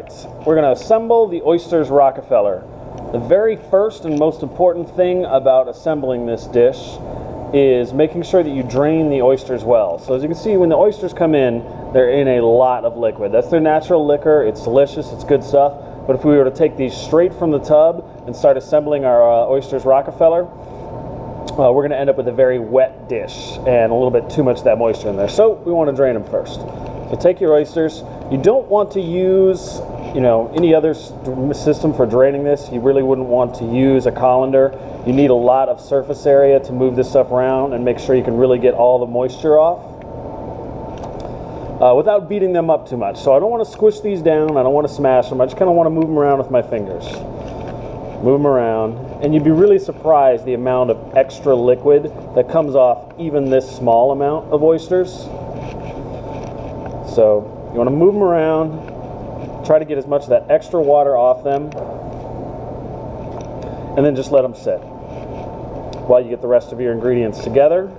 right, we're going to assemble the Oysters Rockefeller. The very first and most important thing about assembling this dish is making sure that you drain the oysters well. So as you can see, when the oysters come in, they're in a lot of liquid. That's their natural liquor. It's delicious, it's good stuff. But if we were to take these straight from the tub and start assembling our Oysters Rockefeller, we're going to end up with a very wet dish and a little bit too much of that moisture in there. So we want to drain them first. So take your oysters. You don't want to use, any other system for draining this. You really wouldn't want to use a colander. You need a lot of surface area to move this stuff around and make sure you can really get all the moisture off without beating them up too much. So I don't want to squish these down. I don't want to smash them. I just kind of want to move them around with my fingers. Move them around. And you'd be really surprised the amount of extra liquid that comes off even this small amount of oysters. So you want to move them around, try to get as much of that extra water off them, and then just let them sit while you get the rest of your ingredients together.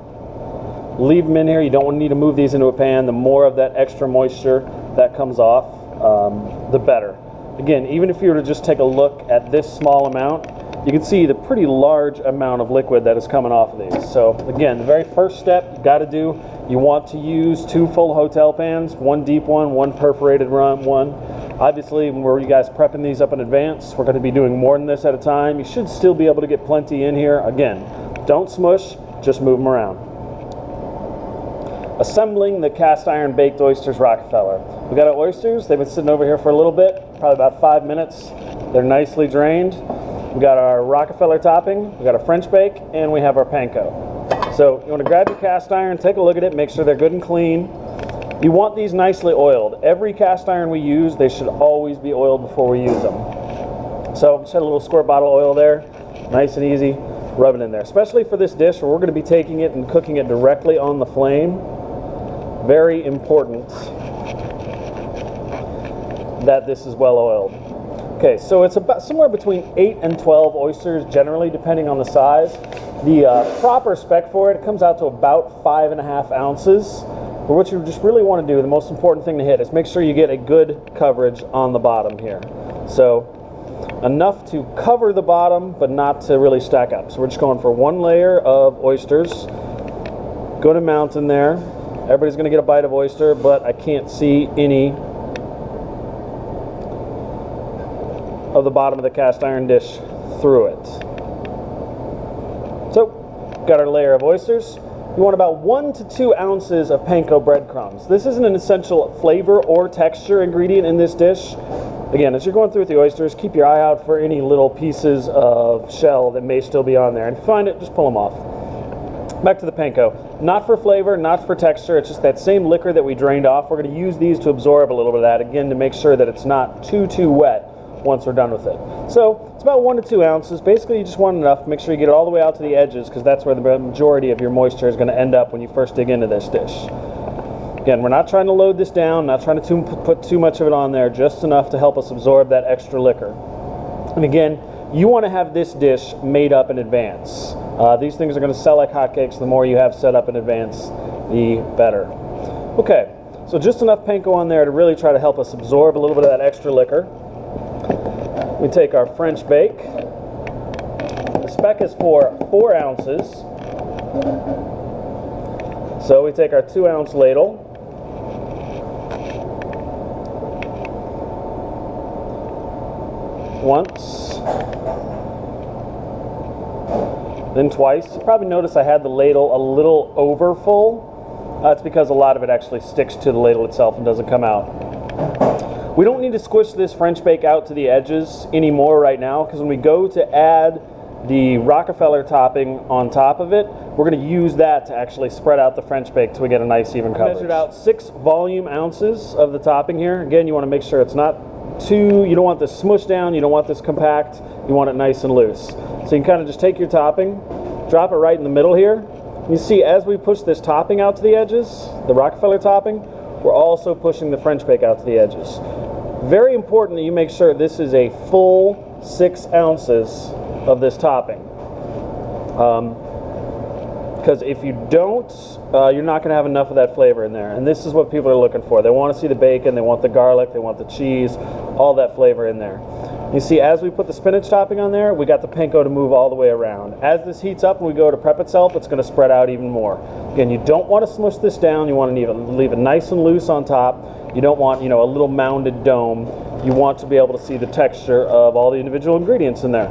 Leave them in here. You don't need to move these into a pan. The more of that extra moisture that comes off, the better. Again, even if you were to just take a look at this small amount, you can see the pretty large amount of liquid that is coming off of these. So again, the very first step you've got to do, you want to use 2 full hotel pans, 1 deep one perforated one. Obviously, when you guys prepping these up in advance, we're going to be doing more than this at a time. You should still be able to get plenty in here. Again, don't smush, just move them around. Assembling the cast iron baked Oysters Rockefeller. We got our oysters. They've been sitting over here for a little bit, probably about 5 minutes. They're nicely drained. We got our Rockefeller topping, we got our French bake, and we have our panko. So you want to grab your cast iron, take a look at it, make sure they're good and clean. You want these nicely oiled. Every cast iron we use, they should always be oiled before we use them. So just had a little squirt bottle of oil there, nice and easy, rub it in there. Especially for this dish where we're going to be taking it and cooking it directly on the flame. Very important that this is well oiled. Okay, so it's about somewhere between 8 and 12 oysters, generally, depending on the size. The proper spec for it comes out to about 5.5 ounces. But what you just really want to do, the most important thing to hit, is make sure you get a good coverage on the bottom here. So enough to cover the bottom, but not to really stack up. So we're just going for 1 layer of oysters. Good amount in there. Everybody's going to get a bite of oyster, but I can't see any of the bottom of the cast iron dish through it. So, got our layer of oysters. You want about 1 to 2 ounces of panko breadcrumbs. This isn't an essential flavor or texture ingredient in this dish. Again, as you're going through with the oysters, keep your eye out for any little pieces of shell that may still be on there. And if you find it, just pull them off. Back to the panko. Not for flavor, not for texture, it's just that same liquor that we drained off. We're going to use these to absorb a little bit of that, again, to make sure that it's not too wet once we're done with it. So it's about 1 to 2 ounces. Basically, you just want enough. Make sure you get it all the way out to the edges, because that's where the majority of your moisture is going to end up when you first dig into this dish. Again, we're not trying to load this down, not trying to put too much of it on there, just enough to help us absorb that extra liquor. And again, you want to have this dish made up in advance. These things are going to sell like hotcakes. The more you have set up in advance, the better. Okay, so just enough panko on there to really try to help us absorb a little bit of that extra liquor. We take our French bake. The spec is for 4 ounces. So we take our 2-ounce ladle. Once. Then twice. You probably notice I had the ladle a little over full. That's because a lot of it actually sticks to the ladle itself and doesn't come out. We don't need to squish this French bake out to the edges anymore right now, because when we go to add the Rockefeller topping on top of it, we're going to use that to actually spread out the French bake till we get a nice even coverage. Measured out 6 volume ounces of the topping here. Again, you want to make sure it's not you don't want this smushed down, you don't want this compact, you want it nice and loose. So you can kind of just take your topping, drop it right in the middle here. You see, as we push this topping out to the edges, the Rockefeller topping, we're also pushing the French bake out to the edges. Very important that you make sure this is a full 6 ounces of this topping. because if you don't, you're not going to have enough of that flavor in there. And this is what people are looking for. They want to see the bacon, they want the garlic, they want the cheese, all that flavor in there. You see, as we put the spinach topping on there, we got the panko to move all the way around. As this heats up and we go to prep itself, it's going to spread out even more. Again, you don't want to smush this down. You want to leave it nice and loose on top. You don't want, a little mounded dome. You want to be able to see the texture of all the individual ingredients in there.